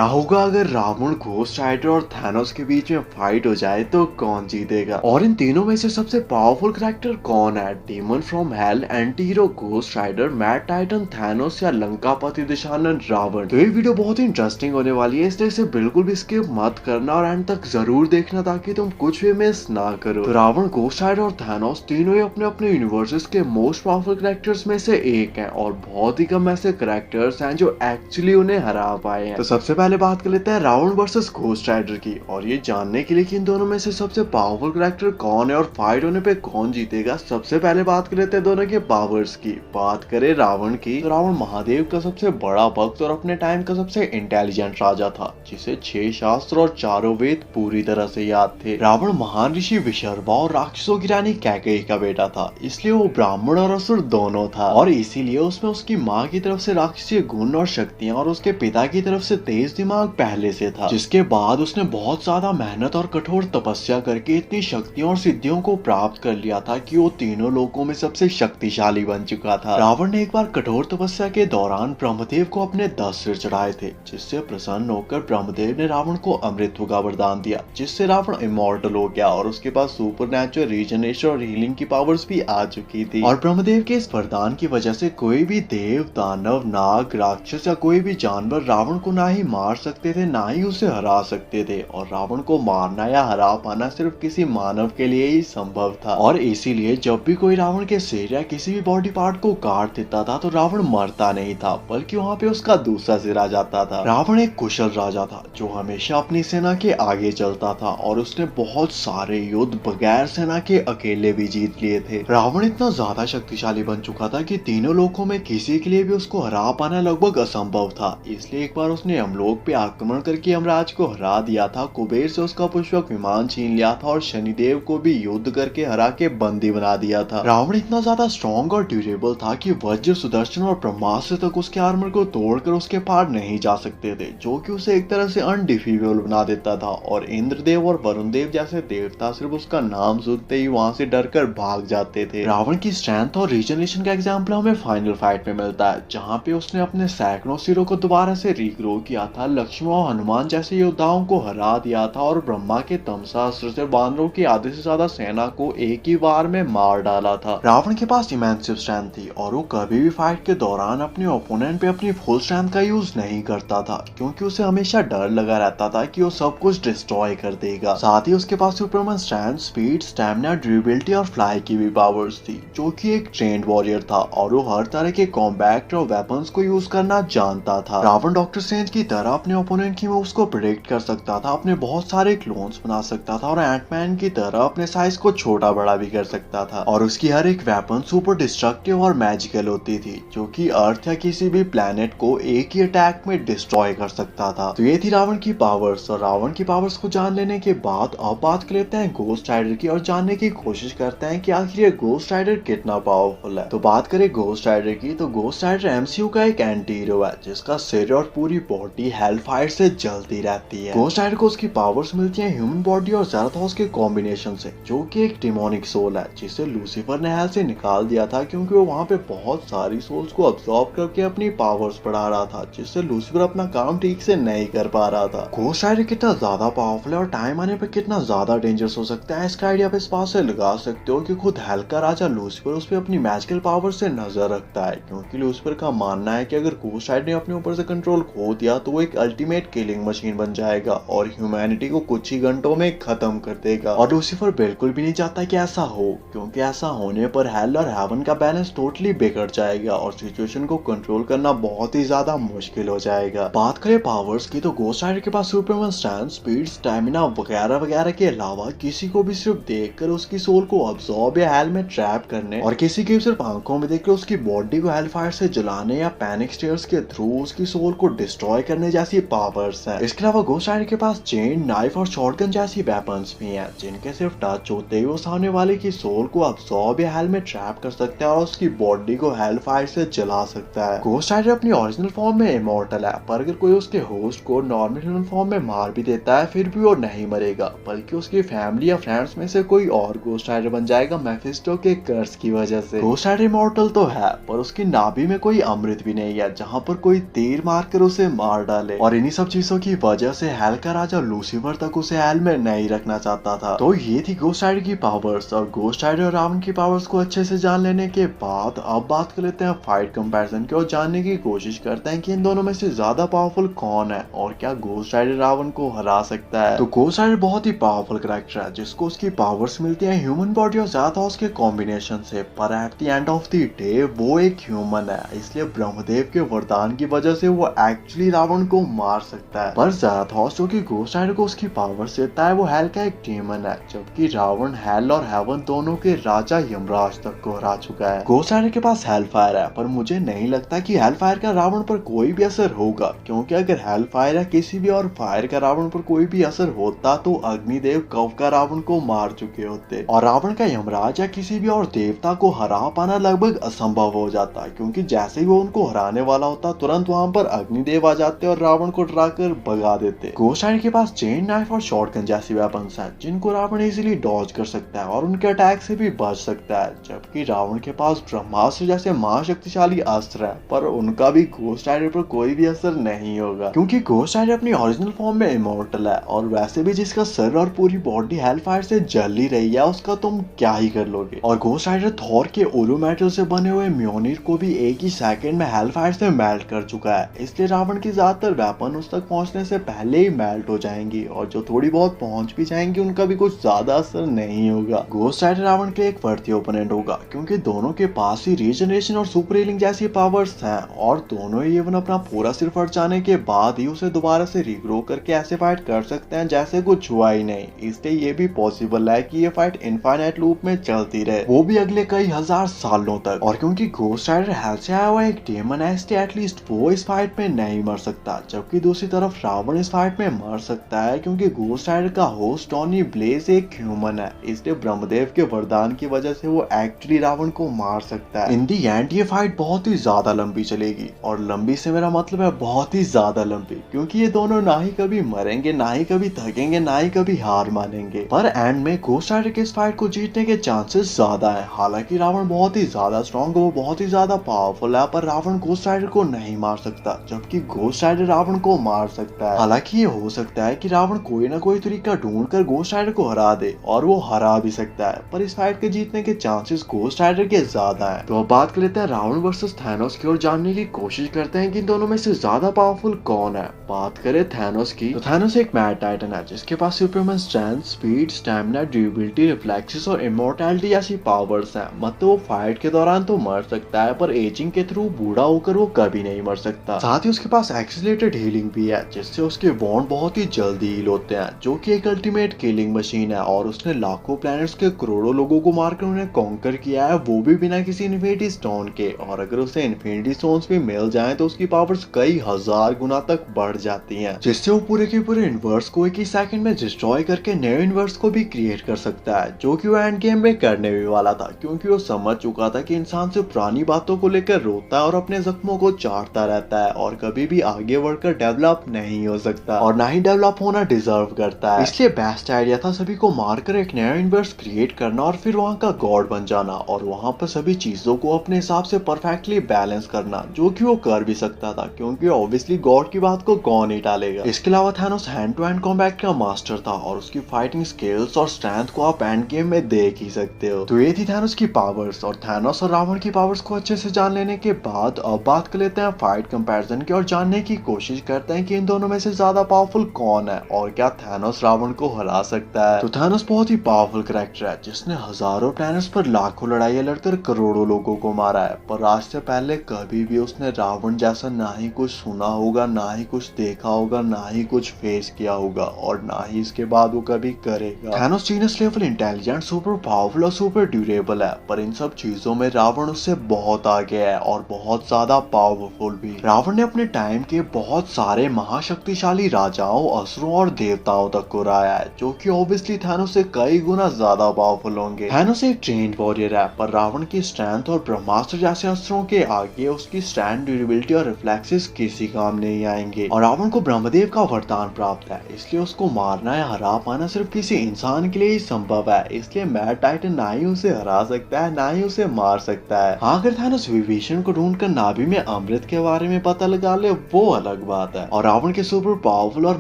क्या होगा अगर रावण, घोस्ट राइडर और थैनोस के बीच में फाइट हो जाए तो कौन जीतेगा? और इन तीनों में से सबसे पावरफुल कैरेक्टर कौन है? Demon from hell, anti hero Ghost Rider, Mad Titan Thanos या लंकापति दिशानंद रावण? तो ये वीडियो बहुत ही इंटरेस्टिंग होने वाली है, इसलिए इसे बिल्कुल भी स्किप मत करना और एंड तक जरूर देखना ताकि तुम कुछ भी मिस ना करो। तो रावण, घोस्ट राइडर और थैनोस तीनों ही अपने अपने यूनिवर्सेस के मोस्ट पावरफुल कैरेक्टर्स में से एक हैं और बहुत ही कम ऐसे कैरेक्टर्स हैं जो एक्चुअली उन्हें हरा पाए हैं। तो सबसे पहले बात कर लेते हैं रावण वर्सेस घोस्ट राइडर की, और ये जानने के लिए कि इन दोनों में से सबसे पावरफुल कैरेक्टर कौन है और फाइट होने पे कौन जीतेगा, सबसे पहले बात कर लेते हैं दोनों के पावर्स की। बात करें रावण की, तो रावण महादेव का सबसे बड़ा भक्त और अपने टाइम का सबसे इंटेलिजेंट राजा था, जिसे 6 शास्त्र और चारों वेद पूरी तरह से याद थे। रावण महान ऋषि विशर्वा और राक्षसों की रानी कैकेयी का बेटा था, इसलिए वो ब्राह्मण और असुर दोनों था, और इसीलिए उसमें उसकी माँ की तरफ से राक्षसीय गुण और शक्तियां और उसके पिता की तरफ से तेज दिमाग पहले से था, जिसके बाद उसने बहुत ज्यादा मेहनत और कठोर तपस्या करके इतनी शक्तियों और सिद्धियों को प्राप्त कर लिया था कि वो तीनों लोकों में सबसे शक्तिशाली बन चुका था। रावण ने एक बार कठोर तपस्या के दौरान ब्रह्मदेव को अपने 10 सिर चढ़ाए थे, जिससे प्रसन्न होकर ब्रह्मदेव ने रावण को अमृतत्व का वरदान दिया, जिससे रावण इमॉर्टल हो गया और उसके पास सुपरनैचुरल रीजनरेशन और हीलिंग की पावर्स भी आ चुकी थी। और ब्रह्मदेव के इस वरदान की वजह से कोई भी देव, दानव, नाग, राक्षस या कोई भी जानवर रावण को ना ही मार सकते थे ना ही उसे हरा सकते थे, और रावण को मारना या हरा पाना सिर्फ किसी मानव के लिए ही संभव था। और इसीलिए जब भी कोई रावण के सिर या किसी भी बॉडी पार्ट को काट देता था तो रावण मरता नहीं था, बल्कि वहाँ पे उसका दूसरा सिर आ जाता था। रावण एक कुशल राजा था जो हमेशा अपनी सेना के आगे चलता था, और उसने बहुत सारे युद्ध बगैर सेना के अकेले भी जीत लिए थे। रावण इतना ज्यादा शक्तिशाली बन चुका था कि तीनों लोकों में किसी के लिए भी उसको हरा पाना लगभग असंभव था, इसलिए एक बार उसने यमलोक पे आक्रमण करके यमराज को हरा दिया था, कुबेर से उसका पुष्पक विमान छीन लिया था और शनिदेव को भी युद्ध करके हरा के बंदी बना दिया था। रावण इतना ज्यादा स्ट्रॉन्ग और ड्यूरेबल था कि वज्र, सुदर्शन और ब्रह्मास्त्र तक उसके आर्मर को तोड़कर उसके पार नहीं जा सकते थे, जो कि उसे एक तरह से अनडिफीटेबल बना देता था। और इंद्रदेव और वरुण देव जैसे देवता सिर्फ उसका नाम सुनते ही वहां से डरकर भाग जाते थे। रावण की स्ट्रेंथ और रीजनरेशन का एग्जाम्पल हमें फाइनल फाइट में मिलता है, जहाँ पे उसने अपने सैकड़ों सिरों को दोबारा से रीग्रो किया था, लक्ष्मण और हनुमान जैसे योद्धाओं को हरा दिया था, और ब्रह्मा के तमसा अस्त्र से बानरों की आधे से ज्यादा सेना को एक ही बार में मार डाला था। रावण के पास इमेंसिव स्ट्रेंथ थी और वो कभी भी फाइट के दौरान अपने ओपोनेंट पे अपनी फुल स्ट्रेंथ का यूज नहीं करता था, क्योंकि उसे हमेशा डर लगा रहता था कि वो सब कुछ डिस्ट्रॉय कर देगा। साथ ही उसके पास superman strength, speed, stamina, durability और फ्लाई की भी पावर्स थी, जो कि एक ट्रेन्ड वॉरियर था और वो हर तरह के कॉम्बैट और वेपन्स को यूज करना जानता था। रावण डॉक्टर स्ट्रेंज की तरह अपने ओपोनेंट की मूव्स को प्रेडिक्ट कर सकता था, अपने बहुत सारे क्लोन्स बना सकता था, और एंटमैन की तरह अपने साइज को छोटा बड़ा भी कर सकता था, और उसकी हर एक वेपन सुपर डिस्ट्रक्टिव और मैजिकल होती थी, जो कि अर्थ या किसी भी प्लेनेट को एक ही अटैक में डिस्ट्रॉय कर सकता था। तो ये थी रावण की पावर्स, और रावण की पावर्स को जान लेने के बाद अब बात कर लेते हैं घोस्ट राइडर की और जानने की कोशिश करते हैं कि आखिर ये घोस्ट राइडर कितना पावरफुल है। तो बात करें घोस्ट राइडर की, तो घोस्ट राइडर एमसीयू का एक एंटी हीरो है, जिसका सिर और पूरी बॉडी हेलफायर से जलती रहती है। घोस्ट राइडर को उसकी पावर्स मिलती है ह्यूमन बॉडी और ज़राथोस के कॉम्बिनेशन से, जो कि एक डिमोनिक सोल है, जिसे लूसीफर ने हेल से निकाल दिया था, क्योंकि वो वहाँ पे बहुत सारी सोल्स को अब्सॉर्ब करके अपनी पावर्स बढ़ा रहा था, जिससे लूसीफर अपना काम ठीक से नहीं कर पा रहा था। घोस्ट राइडर कितना ज्यादा पावरफुल है और टाइम आने पर कितना ज्यादा डेंजरस हो सकता है, इसका आइडिया आप इस बात से लगा सकते हो कि खुद हेल का राजा लूसीफर उस पर अपनी मैजिकल पावर से नजर रखता है, क्योंकि लूसीफर का मानना है कि अगर घोस्ट राइडर ने अपने ऊपर से कंट्रोल खो दिया तो वो एक अल्टीमेट किलिंग मशीन बन जाएगा और ह्यूमैनिटी को कुछ ही घंटों में खत्म कर देगा। और लूसीफर बिल्कुल भी नहीं चाहता कि ऐसा हो, क्योंकि ऐसा होने पर हेल और हेवन का बैलेंस टोटली बिगड़ जाएगा और सिचुएशन को कंट्रोल करना बहुत ही ज्यादा मुश्किल हो जाएगा। बात करें पावर्स की, तो घोस्ट राइडर के पास सुपरमैन स्ट्रेंथ, स्पीड, स्टैमिना वगैरह वगैरह के अलावा किसी को भी सिर्फ देखकर उसकी सोल को अब्सॉर्ब या हेल में ट्रैप करने, और किसी की सिर्फ आंखों में देखकर उसकी बॉडी को हेलफायर से जलाने या पैनिक स्टेयर्स के थ्रू उसकी सोल को डिस्ट्रॉय करने जैसी पावर्स हैं। इसके अलावा घोस्ट राइडर के पास चेन, नाइफ और शॉटगन जैसी वेपन्स भी हैं, जिनके सिर्फ टच होते ही वो सामने वाले की सोल को अब्सॉर्ब या हेल में ट्रैप कर सकता है और उसकी बॉडी को हेलफायर से जला सकता है। घोस्ट राइडर अपनी ओरिजिनल फॉर्म में इमॉर्टल है, पर अगर कोई उसके होस्ट को नॉर्मल ह्यूमन फॉर्म में मार भी देता है फिर भी वो नहीं मरेगा, बल्कि उसकी फैमिली या फ्रेंड्स में से कोई और घोस्ट राइडर बन जाएगा मेफिस्टो के कर्स की वजह से। घोस्ट राइडर इमॉर्टल तो है, पर उसकी नाभि में कोई अमृत भी नहीं है जहाँ पर कोई तीर मारकर उसे मार डाले। डाले, और इन्हीं सब चीजों की वजह से हेल का राजा लूसीफर तक उसे हेल में नहीं रखना चाहता था। तो ये थी घोस्ट राइडर की पावर्स, और घोस्ट राइडर और रावण की पावर्स को अच्छे से जान लेने के बाद अब बात कर लेते हैं फाइट कंपैरिजन की, और जानने की कोशिश करते हैं कि इन दोनों में से ज्यादा पावरफुल कौन है और क्या घोस्ट राइडर रावण को हरा सकता है। तो घोस्ट राइडर बहुत ही पावरफुल कैरेक्टर है जिसको उसकी पावर्स मिलती है ह्यूमन बॉडी और ज़्यादाथॉस के कॉम्बिनेशन से, पर at the end of the day वो एक ह्यूमन है, इसलिए ब्रह्मदेव के वरदान की वजह से वो एक्चुअली रावण को मार सकता है। पर ज़्यादाथॉस जो कि घोस्ट राइडर को उसकी पावर्स देता है वो हेल का एक डेमन है, जबकि रावण हेल और हेवन दोनों के राजा यमराज तक को हरा चुका है। घोस्ट राइडर के पास हेल फायर है, पर मुझे नहीं लगता कि हेल फायर का रावण पर कोई भी असर होगा, क्योंकि अगर हेल फायर या किसी भी और फायर का रावण पर कोई भी असर होता तो अग्निदेव कब का रावण को मार चुके होते, और रावण का यमराज या किसी भी और देवता को हरा पाना लगभग असंभव हो जाता, क्योंकि जैसे ही वो उनको हराने वाला होता तुरंत वहां पर अग्निदेव आ जाते और रावण को डराकर भगा देते। घोस्ट राइडर के पास चेन नाइफ और शॉटगन जैसी वेपन्स हैं जिनको रावण इजीली डॉज कर सकता है और उनके अटैक से भी बच सकता है, जबकि रावण के पास ब्रह्मास्त्र जैसे महाशक्तिशाली अस्त्र है, पर उनका भी घोस्ट राइडर पर कोई भी असर नहीं होगा, क्योंकि घोस्ट राइडर अपनी ओरिजिनल फॉर्म में इमॉर्टल है, और वैसे भी जिसका सर और पूरी बॉडी हेल फायर से जल ही रही है उसका तुम क्या ही कर लोगे। और घोस्ट राइडर थॉर के ओलू मेटल से बने हुए म्योनिर को भी एक ही सेकंड में हेल फायर से मेल्ट कर चुका है, इसलिए रावण की ज्यादातर वेपन उस तक पहुंचने से पहले ही मेल्ट हो जाएंगी, और जो थोड़ी बहुत पहुंच भी जाएंगी उनका भी कुछ ज्यादा असर नहीं होगा। घोस्ट राइडर रावण के एक वर्दी ओपोनेंट होगा, क्योंकि दोनों के पास ही रीजनरेशन और सुपर हीलिंग जैसी पावर्स हैं, और दोनों ही इवन अपना पूरा सिर फट जाने के बाद ही उसे दोबारा से रिग्रो करके ऐसे फाइट कर सकते हैं जैसे कुछ हुआ ही नहीं, इसलिए ये भी पॉसिबल है कि ये फाइट इनफाइनाइट लूप में चलती रहे, वो भी अगले कई हजार सालों तक। और क्योंकि घोस्ट राइडर हेल से आया हुआ एक डेमन है, इसलिए एटलीस्ट वो इस फाइट में नहीं मर सकता, जबकि दूसरी तरफ रावण इस फाइट में मर सकता है, क्योंकि घोस्ट राइडर का होस्ट टॉनी ब्लेज एक ह्यूमन है, इसलिए ब्रह्मदेव के वरदान की वजह से वो एक्चुअली रावण को मार सकता है। इन दी एंड ये फाइट बहुत ही ज्यादा लंबी चलेगी, और लंबी से मेरा मतलब है बहुत ही ज्यादा लंबी, क्योंकि ये दोनों ना ही कभी मरेंगे, ना ही कभी थकेंगे, ना ही कभी हार मानेंगे, पर एंड में घोस्ट राइडर के इस फाइट को जीतने के चांसेस ज्यादा है। हालांकि रावण बहुत ही ज्यादा स्ट्रॉन्ग है, वो बहुत ही ज्यादा पावरफुल है, पर रावण घोस्ट राइडर को नहीं मार सकता, जबकि घोस्ट राइडर रावण को मार सकता है। हालांकि ये हो सकता है कि रावण कोई ना कोई तरीका ढूंढकर घोस्ट राइडर को हरा दे, और वो हरा भी सकता है, पर इस फाइट के जीतने के चांसेस घोस्ट राइडर के ज्यादा है। तो अब बात कर लेते हैं रावण वर्सेस थैनोस की, और जानने की कोशिश करते हैं कि इन दोनों में से ज्यादा पावरफुल कौन है। बात करें थैनोस की, तो थैनोस एक मैड टाइटन है जिसके पास superman strength, speed, stamina, durability, reflexes और इमॉर्टैलिटी जैसी पावर्स हैं। मतलब वो फाइट के दौरान तो मर सकता है, पर एजिंग के थ्रू बूढ़ा होकर वो कभी नहीं मर सकता। साथ ही उसके पास एक्सीलरेटेड हीलिंग भी है, जिससे उसके बॉन्ड बहुत ही जल्दी हील होते हैं, जो कि एक अल्टीमेट किलिंग मशीन है, और उसने लाखों प्लैनेट्स के करोड़ों लोगों को मारकर उन्हें कॉन्कर किया है, वो भी बिना किसी इन्फिनिटी स्टोन के। और अगर उसे इन्फिनिटी स्टोन्स भी मिल जाएं तो उसकी पावर्स कई हजार गुना तक बढ़ जाती हैं, जिससे वो पूरे के पूरे यूनिवर्स को एक ही सेकंड में डिस्ट्रॉय करके नए यूनिवर्स को भी क्रिएट कर सकता है, जो कि वो एंड गेम में करने भी वाला था, क्योंकि वो समझ चुका था कि इंसान से पुरानी बातों को लेकर रोता है और अपने जख्मों को चाटता रहता है, और कभी भी आगे बढ़कर डेवलप नहीं हो सकता, और ना ही डेवलप होना डिजर्व करता है। इसलिए बेस्ट आइडिया था सभी को मारकर एक नया यूनिवर्स क्रिएट करना, और फिर वहाँ का गॉड बन जाना, और वहाँ पर सभी चीजों को अपने हिसाब से परफेक्टली बैलेंस करना, जो कि वो कर भी सकता था, क्योंकि ऑब्वियसली गॉड की बात को कौन ही टालेगा। इसके अलावा Thanos hand to hand combat का मास्टर था, और उसकी फाइटिंग स्किल्स और स्ट्रेंथ को आप एंड गेम में देख ही सकते हो। तो ये थी थैनोस की पावर्स, और थैनोस और रावण की पावर्स को अच्छे से जान लेने के बाद अब बात कर लेते हैं फाइट कंपैरिजन की, और जानने की कोशिश करते हैं कि इन दोनों में से ज्यादा पावरफुल कौन है, और क्या थैनोस रावण को हरा सकता है। तो थैनोस बहुत ही पावरफुल कैरेक्टर है, जिसने हजारों प्लैनेट्स पर लाखों लड़ाइयां लड़कर करोड़ों लोगों को मारा है, पर आज से पहले कभी भी उसने रावण जैसा ना ही कुछ सुना होगा, ना ही कुछ देखा होगा, ना ही कुछ फेस किया होगा, और ना ही इसके बाद वो कभी करेगा। Thanos genius level intelligent, super powerful और सुपर ड्यूरेबल है, पर इन सब चीजों में रावण उससे बहुत आगे है, और बहुत ज्यादा पावरफुल भी। रावण ने अपने टाइम के बहुत सारे महाशक्तिशाली राजाओं, असुरों और देवताओं तक को हराया है, जो कि ऑब्वियसली थैनोस से कई गुना ज्यादा पावरफुल होंगे। थैनोस एक ट्रेन्ड वॉरियर है, पर रावण की स्ट्रेंथ और ब्रह्मास्त्र जैसे अस्त्रों के आगे उसकी स्ट्रेंथ, ड्यूरेबिलिटी और रिफ्लेक्सेस किसी काम नहीं आएंगे। और रावण को ब्रह्मदेव का वरदान प्राप्त है, इसलिए उसको मारना या हरा पाना सिर्फ किसी इंसान के लिए ही संभव है, इसलिए मैड टाइटन ना ही उसे हरा सकता है, ना ही उसे मार सकता है। हाँ, अगर थैनोस विभीषण को ढूंढकर नाभि में अमृत के बारे में पता लगा ले वो अलग अलग बात है। और रावण के सुपर पावरफुल और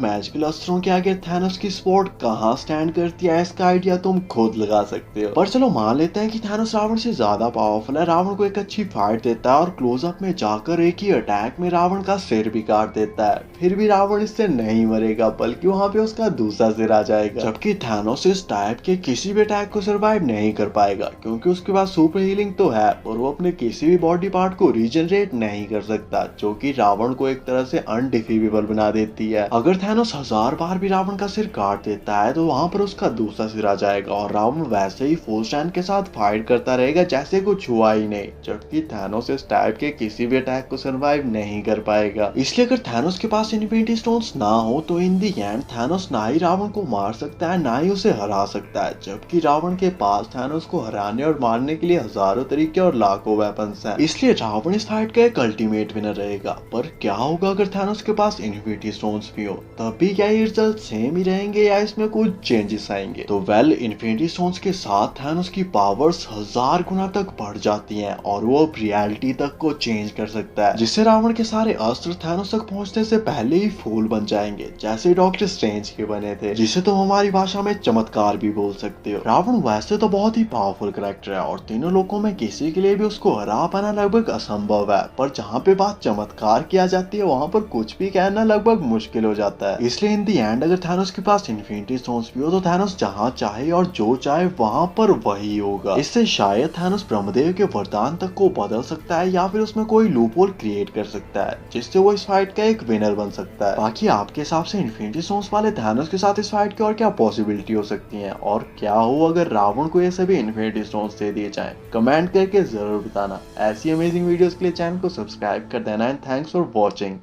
मैजिकल अस्त्रों के आगे थानोस की सपोर्ट कहाँ स्टैंड करती है, इसका आइडिया तुम खुद लगा सकते हो। पर चलो मान लेते हैं कि थानोस रावण से ज्यादा पावरफुल है, रावण को एक अच्छी फाइट देता है और क्लोजअप में जाकर एक ही अटैक में रावण का सिर भी काट देता है। फिर भी रावण इससे नहीं मरेगा, बल्कि वहां पे उसका दूसरा सिर आ जाएगा। जबकि थानोस इस टाइप के किसी भी अटैक को सर्वाइव नहीं कर पाएगा, क्योंकि उसके पास सुपर हीलिंग तो है और वो अपने किसी भी बॉडी पार्ट को रीजनरेट नहीं कर सकता, जो कि रावण को एक तरह से अनडिफीटेबल बना देती है। अगर थानोस 1000 बार भी रावण का सिर काट देता है तो वहां पर उसका दूसरा सिर आ जाएगा और रावण वैसे ही फुल स्टैंड के साथ फाइट करता रहेगा जैसे कुछ हुआ ही नहीं। जबकि थानोस इस टाइप के किसी भी अटैक को सर्वाइव नहीं कर पाएगा। इसलिए अगर थानोस के पास इन्फिनिटी स्टोन्स ना हो तो इन दी एंड थानोस ना ही रावण को मार सकता है, ना ही उसे हरा सकता है। जबकि रावण के पास थानोस को हराने और मारने के लिए हजारों तरीके और लाखों वेपन्स हैं। इसलिए रावण इस फाइट का एक अल्टीमेट विनर रहेगा। पर क्या होगा अगर थानोस के पास इन्फिनिटी स्टोन्स भी हो, तब भी क्या ये रिजल्ट सेम ही रहेंगे या इसमें कुछ चेंजेस आएंगे? तो वेल, इन्फिनिटी स्टोन्स के साथ थानोस की पावर्स 1000 गुना तक बढ़ जाती हैं और वो अब रियलिटी तक को चेंज कर सकता है, जिससे रावण के सारे अस्त्र थानोस तक पहुंचने से पहले ही फूल बन जाएंगे, जैसे डॉक्टर स्ट्रेंज के बने थे, जिसे तुम हमारी भाषा में चमत्कार भी बोल सकते हो। रावण वैसे तो बहुत ही पावरफुल कैरेक्टर है और तीनों लोगों में किसी के लिए भी उसको हरा पाना लगभग असंभव है, पर जहाँ पे बात चमत्कार की आ जाती है वहाँ पर कुछ भी कहना लगभग मुश्किल हो जाता है। इसलिए इन दी एंड अगर थानोस के पास इन्फिनिटी स्टोन्स भी हो तो थानोस जहाँ चाहे और जो चाहे वहाँ पर वही होगा। इससे शायद थानोस ब्रह्मदेव के वरदान तक को बदल सकता है या फिर उसमें कोई लूपहोल क्रिएट कर सकता है, जिससे वो इस फाइट का एक विनर बन सकता है। बाकी आपके हिसाब से इन्फिनिटी स्टोन्स वाले थानोस के साथ इस फाइट की और क्या पॉसिबिलिटी हो सकती है, और क्या हो अगर रावण को ये सभी इन्फिनिटी स्टोन्स दे दिए जाएं? कमेंट करके जरूर बताना। ऐसी अमेजिंग वीडियोस के लिए चैनल को सब्सक्राइब कर देना एंड थैंक्स फॉर वॉचिंग।